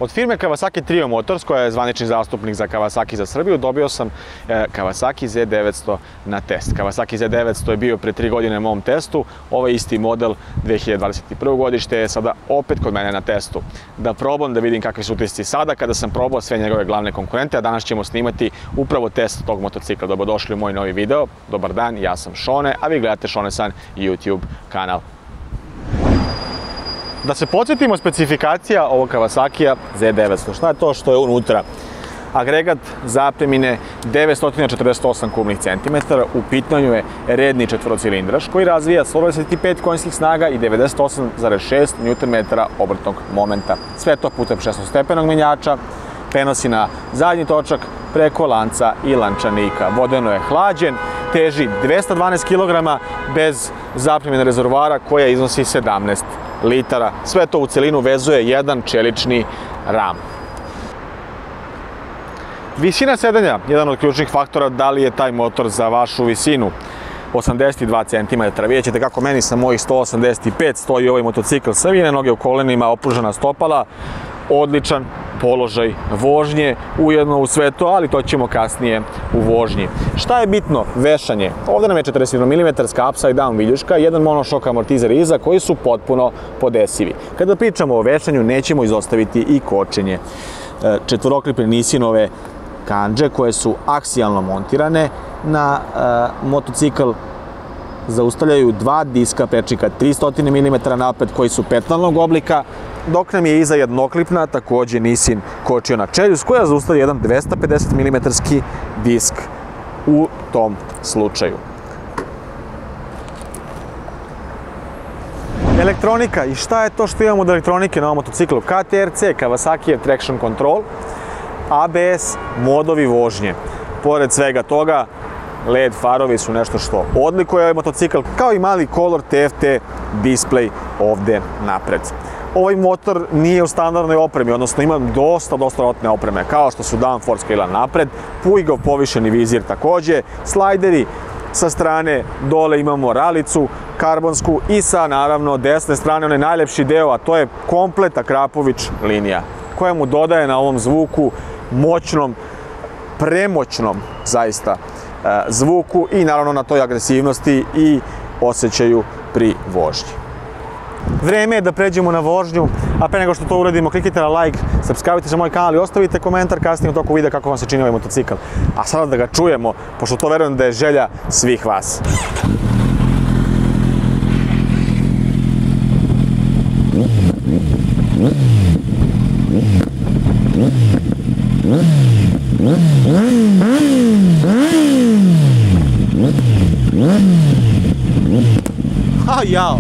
Od firme Kawasaki Trio Motors, koja je zvanični zastupnik za Kawasaki za Srbiju, dobio sam Kawasaki Z900 na test. Kawasaki Z900 je bio pre 3 godine na mom testu, ovaj isti model 2021. godište je sada opet kod mene na testu. Da probam, da vidim kakvi su utisci sada kada sam probao sve njegove glavne konkurente, a danas ćemo snimati upravo test tog motocikla. Dobrodošli u moj novi video. Dobar dan, ja sam Šone, a vi gledate Šone-san YouTube kanal. Da se podsjetimo specifikacija ovog Kawasakija Z900. Šta je to što je unutra? Agregat zapremine 948 kubnih centimetara, u pitanju je redni četvorocilindraš koji razvija 125 konjskih snaga i 98,6 Nm obrtnog momenta. Sve to putem 6-stepenog menjača, prenosi na zadnji točak preko lanca i lančanika. Vodeno je hlađen, teži 212 kg bez zapremine rezervoara koja iznosi 17 litara. Sve to u celinu vezuje jedan čelični ram. Visina sedanja, jedan od ključnih faktora da li je taj motor za vašu visinu. 82 cm. Vidjet ćete kako meni sa mojih 185 stoji ovaj motocikl, savijene noge u kolenima, opružena stopala, odličan položaj vožnje, ujedno u sve to, ali to ćemo kasnije u vožnji. Šta je bitno? Vešanje. Ovdje nam je 41 mm upside down viljuška, jedan monošok amortizer iza koji su potpuno podesivi. Kada pričamo o vešanju, nećemo izostaviti i kočenje. Četvoroklipne Nissinove kandže koje su aksijalno montirane na motocikl zaustavljaju dva diska prečnika 300 mm napred koji su petlnog oblika, dok nam je iza jednoklipna takođe Nissin kočiona čeljust koja zaustavlja jedan 250 mm disk u tom slučaju. Elektronika. I šta je to što imamo od elektronike na ovom motociklu? KTRC, Kawasaki Traction Control, ABS, modovi vožnje. Pored svega toga, LED farovi su nešto što odlikuje ovaj motocikl, kao i mali Color TFT display ovde napred. Ovaj motor nije u standardnoj opremi, odnosno ima dosta rotne opreme, kao što su downforce krila napred, Puigov povišeni vizir takođe, slajderi sa strane, dole imamo ralicu karbonsku i sa, naravno, desne strane onaj najlepši deo, a to je komplet Akrapović linija, koja mu dodaje na ovom zvuku moćnom, premoćnom, zaista, zvuku i naravno na toj agresivnosti i osjećaju pri vožnji. Vreme je da pređemo na vožnju, a pre nego što to uradimo, kliknite na like, subscribe-te za moj kanal i ostavite komentar kasnije u toku videa kako vam se čini ovaj motocikl. A sada da ga čujemo, pošto to verujem da je želja svih vas. Oh, jao!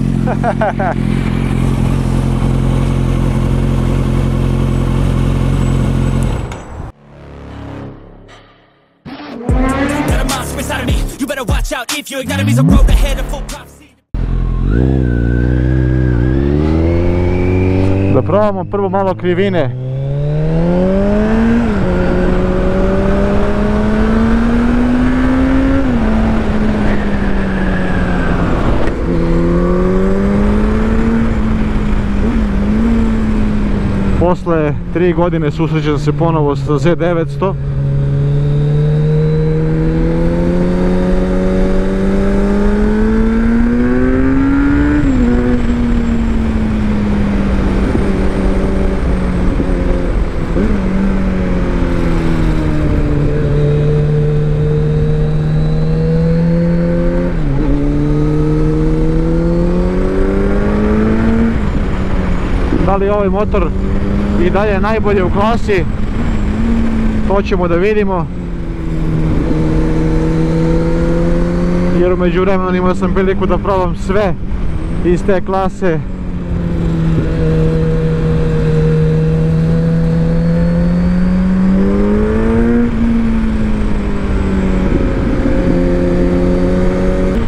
Da probamo prvo malo krivine. Posle 3 godine susrećem se ponovo sa Z900. Da li ovaj motor i dalje najbolje u klasi, to ćemo da vidimo, jer u međuvremenu imao sam priliku da probam sve iz te klase.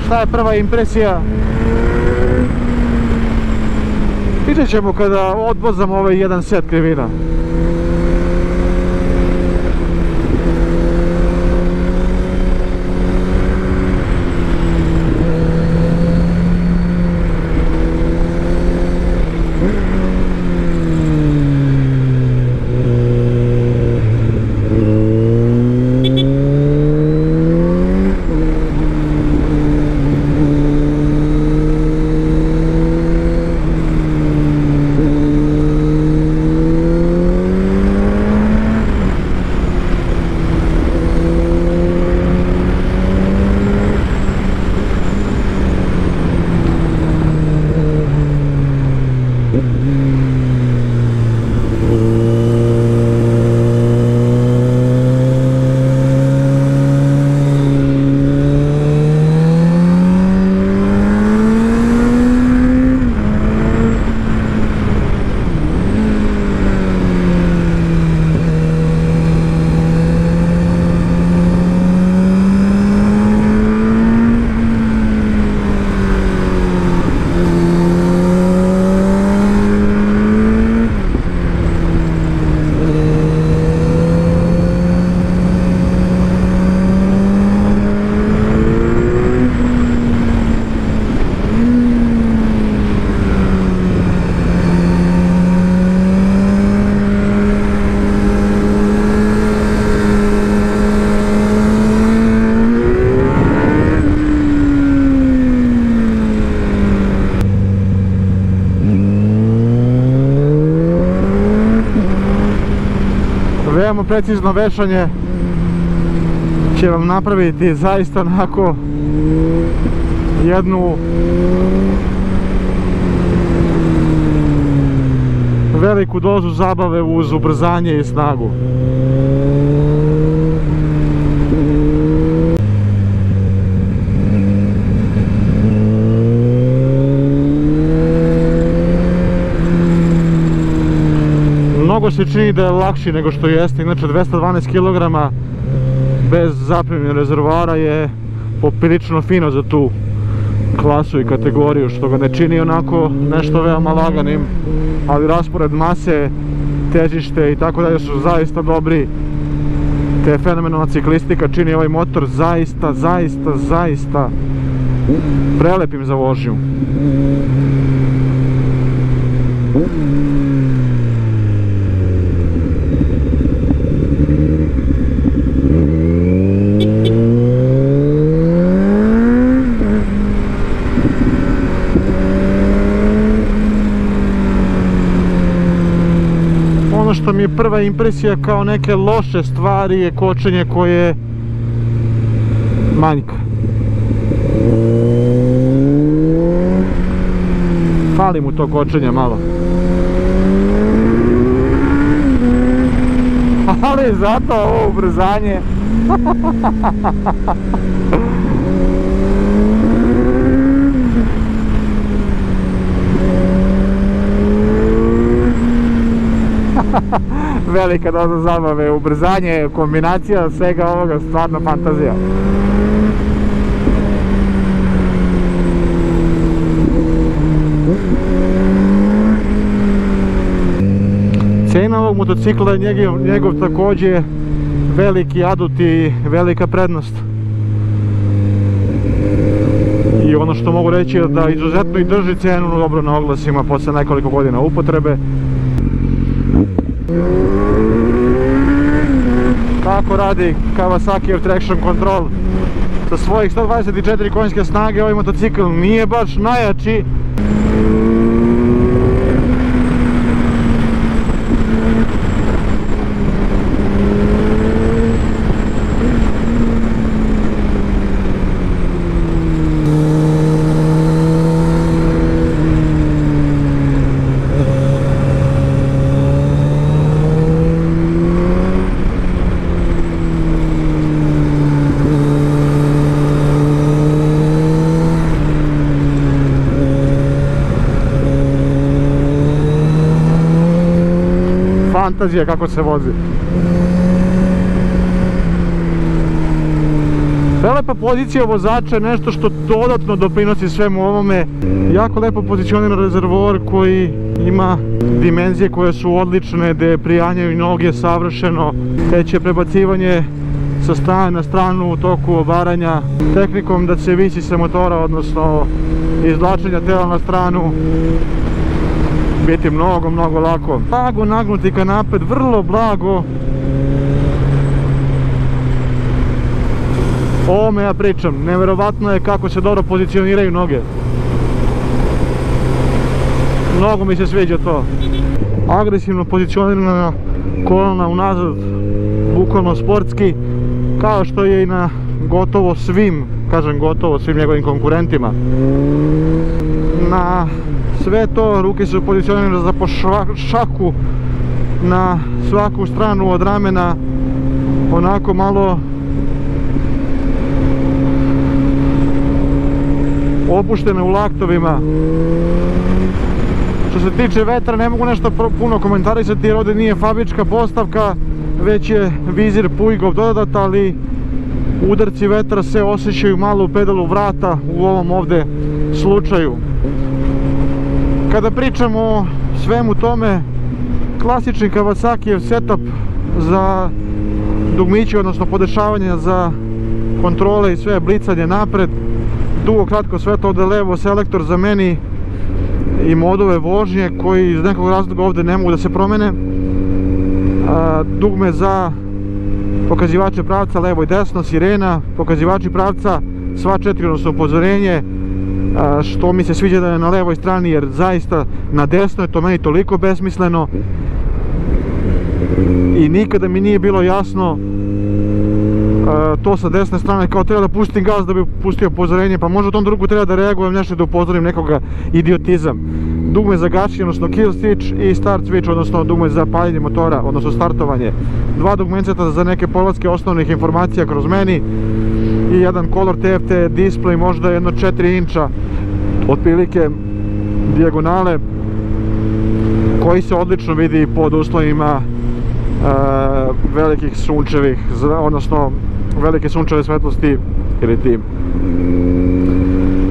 Šta je prva impresija? Vidjet ćemo kada odvozam ovaj jedan set krivina. veoma precizno vešanje će vam napraviti zaista onako jednu veliku dozu zabave uz ubrzanje i snagu. Mnogo se čini da je lakši nego što jeste, inače 212 kg bez zapremine rezervoara je poprilično fino za tu klasu i kategoriju, što ga ne čini onako nešto veoma laganim, ali raspored mase, težište i tako dalje su zaista dobri, te fenomenalna ciklistika čini ovaj motor zaista prelepim za vožnju. Ono što mi je prva impresija kao neke loše stvari je kočenje koje manjka. Fali mu to kočenje malo. Ali zato ovo ubrzanje. Velika doza zabave, ubrzanje, kombinacija svega ovoga, stvarno fantazija. Cena ovog motocikla je njegov također veliki adut i velika prednost. I ono što mogu reći je da izuzetno i drži cenu dobro na oglasima posle nekoliko godina upotrebe. Kako radi Kawasaki Traction Control? Sa svojih 124 konjske snage ovaj motocikl nije baš najjači. Fantazija kako se vozi. Prelepa pozicija vozača je nešto što dodatno doprinosi svemu ovome. Jako lepo pozicioniran rezervoar koji ima dimenzije koje su odlične, gdje prijanjaju noge savršeno, teče prebacivanje sa strane na stranu u toku obaranja, tehnikom da se visi sa motora, odnosno izvlačenja tela na stranu, biti mnogo lako. Blago nagnuti ka napred, vrlo blago. O ovome ja pričam, nevjerovatno je kako se dobro pozicioniraju noge. Mnogo mi se sviđa to. Agresivno pozicionirana kolona unazad, bukvalno sportski, kao što je i na gotovo svim, kažem gotovo svim njegovim konkurentima. Na sve to ruke su pozicionirane za po šaku na svaku stranu od ramena, onako malo opuštene u laktovima. Što se tiče vetra ne mogu nešto puno komentarisati jer ovdje nije fabrička postavka, već je vizir Puigov dodat, ali udarci vetra se osjećaju malo u pedalu vrata u ovom ovdje slučaju. Kada pričamo o svemu tome, klasični Kawasakijev setup za dugmiće, odnosno podešavanje za kontrole i sve blicanje napred, dugo kratko sve to ovdje levo, selektor za meni i modove vožnje koji iz nekog razloga ovdje ne mogu da se promene, dugme za pokazivače pravca levo i desno, sirena, pokazivači pravca sva 4, odnosno upozorenje, što mi se sviđa da je na levoj strani jer zaista na desno je to meni toliko besmisleno. i nikada mi nije bilo jasno to sa desne strane, kao treba da pustim gas da bi pustio upozorenje, pa možda u tom drugu treba da reagujem nešto da upozorim nekoga, idiotizam. Dugme za gašenje, odnosno kill switch, i start switch, odnosno dugme za paljenje motora, odnosno startovanje. Dva dugmenceta za neke povlaske osnovnih informacija kroz meni i jedan color TFT display, možda jedno 4 inča otprilike dijagonale, koji se odlično vidi pod uslovima velikih sunčevih, odnosno velike sunčeve svetlosti ili ti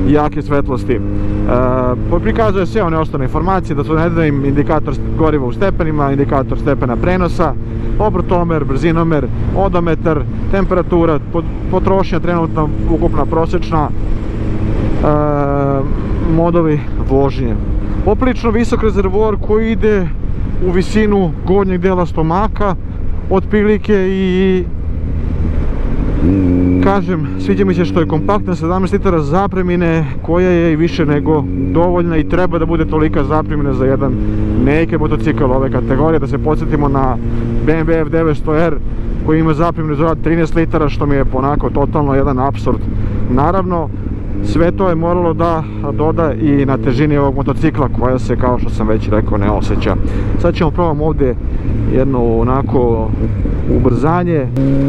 jake svetlosti. Prikazuje sve one osnovne informacije, da su navedeni indikator goriva u stepenima, indikator stepena prenosa, obrotomer, brzinomer, odometar, temperatura, potrošnja trenutno ukupna prosječna, modovi vožnje. Poprilično visok rezervoar koji ide u visinu gornjeg dela stomaka otprilike i kažem, sviđa mi se što je kompaktna, 17 litara zapremine koja je i više nego dovoljna i treba da bude tolika zapremina za jedan naked motocikl ove kategorije. Da se podsjetimo na BMW F900R koji ima zapreminu za 13 litara, što mi je onako totalno jedan apsurd. Naravno, sve to je moralo da doda i na težini ovog motocikla koja se, kao što sam već rekao, ne osjeća. Sad ćemo probati ovdje jedno onako ubrzanje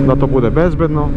da to bude bezbedno.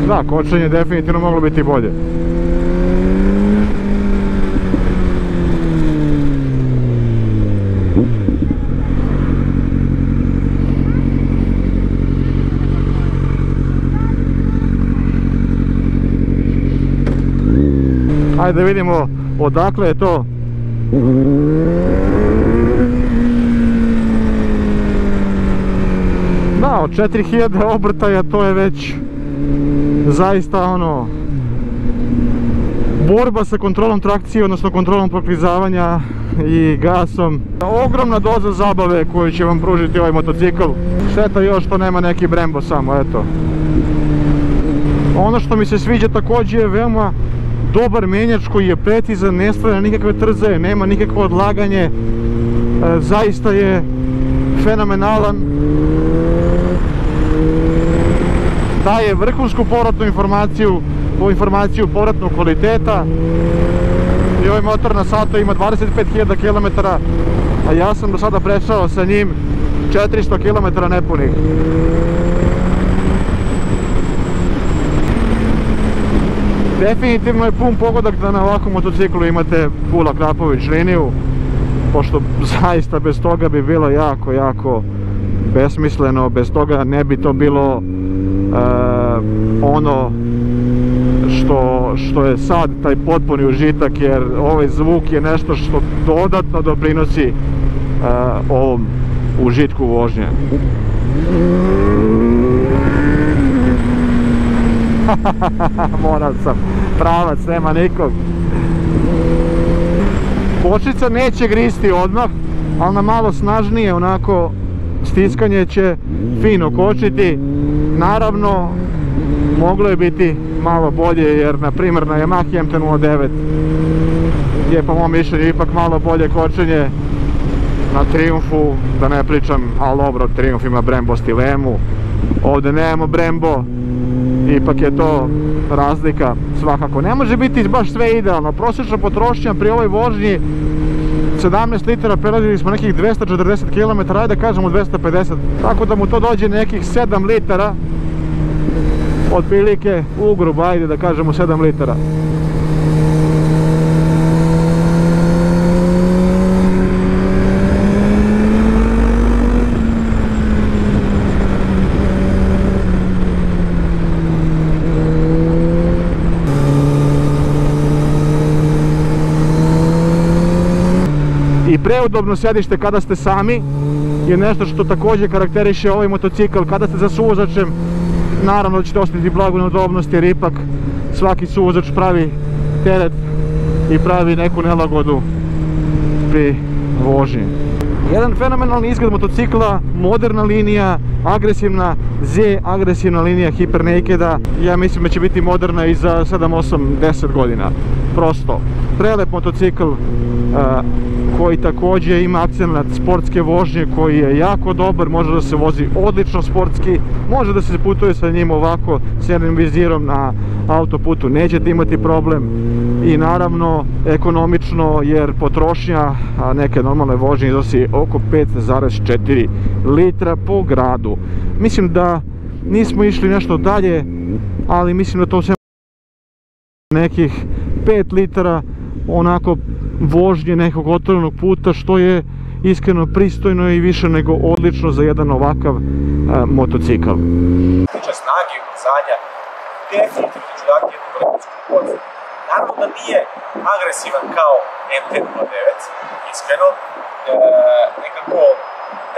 Da, kočenje definitivno moglo biti bolje. Ajde da vidimo odakle je to. Da, od 4000 obrtaja to je već zaista ono borba sa kontrolom trakcije, odnosno kontrolom proklizavanja i gasom. Ogromna doza zabave koju će vam pružiti ovaj motocikl. Šteta još što nema neki Brembo samo, eto. Ono što mi se sviđa također je veoma dobar menjač koji je precizan, ne stvara nikakve trzaje, nema nikakvo odlaganje. Zaista je fenomenalan. Daje vrhunsku povratnu informaciju povratnog kvaliteta i ovaj motor na satu ima 25.000 km, a ja sam do sada prešao sa njim 400 km nepunih. Definitivno je pun pogodak da na ovakvom motociklu imate full Akrapović liniju, pošto zaista bez toga bi bilo jako besmisleno, bez toga ne bi to bilo ono što je sad taj potpuni užitak, jer ovaj zvuk je nešto što dodatno doprinosi ovom užitku vožnje. Morao sam, pravac, nema nikog. Kočnica neće gristi odmah, ali na malo snažnije onako stiskanje će fino kočiti. Naravno, moglo je biti malo bolje, jer na primjer na Yamaha MT-09 je po mom mišljenju ipak malo bolje kočenje. Na Triumphu, da ne pričam, ali dobro, Triumph ima Brembo stilemu, ovdje nemamo Brembo, ipak je to razlika svakako. Ne može biti baš sve idealno, prosječna potrošnja pri ovoj vožnji 17 litara, prelazili smo nekih 240 km, ajde da kažemo 250, tako da mu to dođe nekih 7 litara, otprilike ugrubo, ajde da kažemo 7 litara. I preudobno sjedište kada ste sami, je nešto što također karakteriše ovaj motocikl. Kada ste za suvozačem, naravno da ćete osjetiti blagu neudobnost jer ipak svaki suvozač pravi teret i pravi neku nelagodu pri vožnji. Jedan fenomenalni izgled motocikla, moderna linija, agresivna Z, agresivna linija Hypernakeda. Ja mislim da će biti moderna i za 7, 8, 10 godina. Prosto, prelep motocikl koji također ima akcenat sportske vožnje koji je jako dobar, može da se vozi odlično sportski, može da se putuje sa njim ovako s jednim vizirom na autoputu, nećete imati problem i naravno ekonomično jer potrošnja neke normalne vožnje iznosi oko 5,4 litra po gradu. Mislim da nismo išli nešto dalje, ali mislim da to sve nekih 5 litara onako vožnje nekog otvorenog puta, što je iskreno pristojno i više nego odlično za jedan ovakav motocikl. Tiče snage i ubrzanja, definitivno ću dati jednu vrhunsku ocenu. Naravno da nije agresivan kao MT-09, iskreno, nekako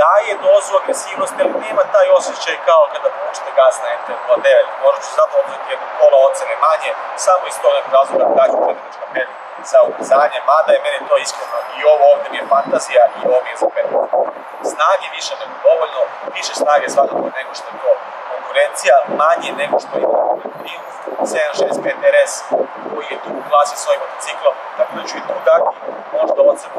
daje dozu agresivnosti, ali nema taj osjećaj kao kada povučete gas na MT-09. Možda ću zato oduzeti jednu pola ocene manje, samo iz tog nekog razloga daću 4.5 za ubrzanje, mada je meni to iskreno i ovo ovdje mi je fantazija i ovo mi je za 5. Snage više nego dovoljno, više snage svakako nego što je to konkurencija, manje nego što ima Triumph 765 RS koji je tu u klasi s ovim motociklom, tako da ću i tu dati možda ocenu.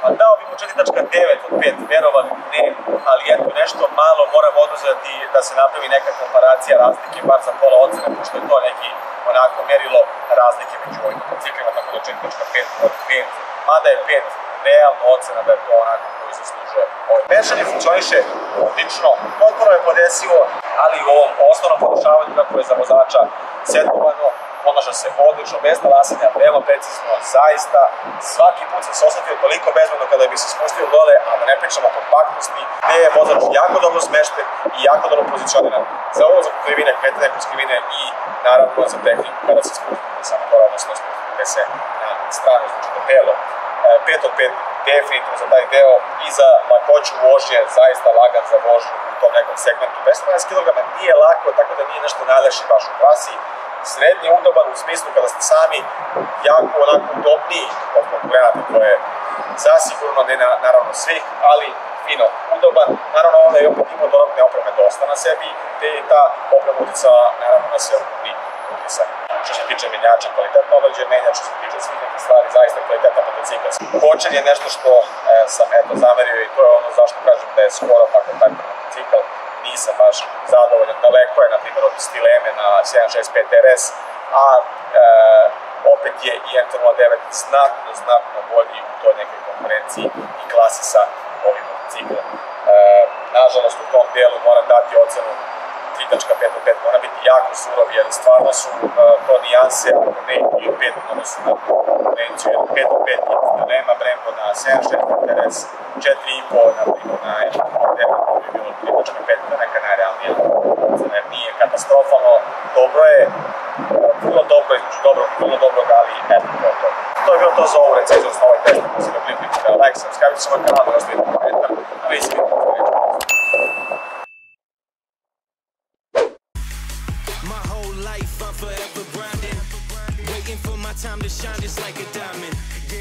A dao bi mu 4.9 od 5, verovali ne, ali eto nešto malo moram oduzeti da se napravi neka komparacija razlike, bar za pola ocene, pošto je to neki onako merilo razlike među ovim motociklima, tako da 4.5 od 5, mada je 5 realno ocena da je to onako koji zaslužuje. Mešanje funkcioniše odlično, potpuno je podesivo, ali u ovom osnovnom podušavanju kako je za vozača setovano, ponaša se odlično, bez nalasenja, veoma precizno, zaista svaki put sam se osjetio toliko bezbedno kada bi se spustio dole, a da ne pričamo o kompaktnosti, gdje je vozač jako dobro smešten i jako dobro pozicioniran za ovo, za krivine, kretanje kroz krivine i naravno za tehniku kada se spustite samo gore, odnosno spustite se na stranu, znači na telo. 5 od 5 definitivno za taj deo i za lakoću vožnje, zaista lagan za vožnju u tom nekom segmentu. 212 kg nije lako, tako da nije nešto najlakše baš u klasi. Srednje udoban u smislu kada ste sami jako onako udobniji od konkurenata, to je zasigurno ne naravno svih, ali fino udoban. Naravno onda je opet imao dodatne opreme dosta na sebi, te je ta oprema uticala naravno na sve ukupni utisak. Što se tiče menjača, kvalitetno obrađen menjač, što se tiče svih nekih stvari, zaista kvalitetan motocikl. Kočenje je nešto što sam zamerio i to je ono zašto kažem da je skoro tako taj motocikl. Nisam baš zadovoljan, daleko je na primjer od Stileme na 765 RS, a opet je i MT-09 znatno bolji u toj nekoj konkurenciji i klasi sa ovim motociklom. Nažalost u tom dijelu moram dati ocenu 3.5 od 5, mora biti jako surov jer stvarno su to nijanse, ako ne i 5 odnosu na konkurenciju, jer 5 od 5 je nema Brembo na 765 RS, 4.5 na primjer na MT-09 bi bilo 3.5, da neka najrealnija ocena jer nije katastrofalno, dobro je, vrlo dobro, između dobrog i vrlo dobrog, ali eto to. To je bilo to za ovu recenziju, za ovaj test, ako se ga kliknite da like, subscribe se moj kanal, da ostavite komentar, a vi se vidimo u sljedećem. Time to shine just like a diamond.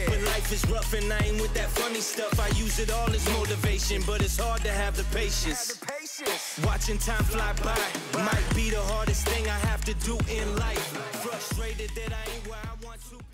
But life is rough and I ain't with that funny stuff. I use it all as motivation, but it's hard to have the patience. Watching time fly by might be the hardest thing I have to do in life. Frustrated that I ain't where I want to.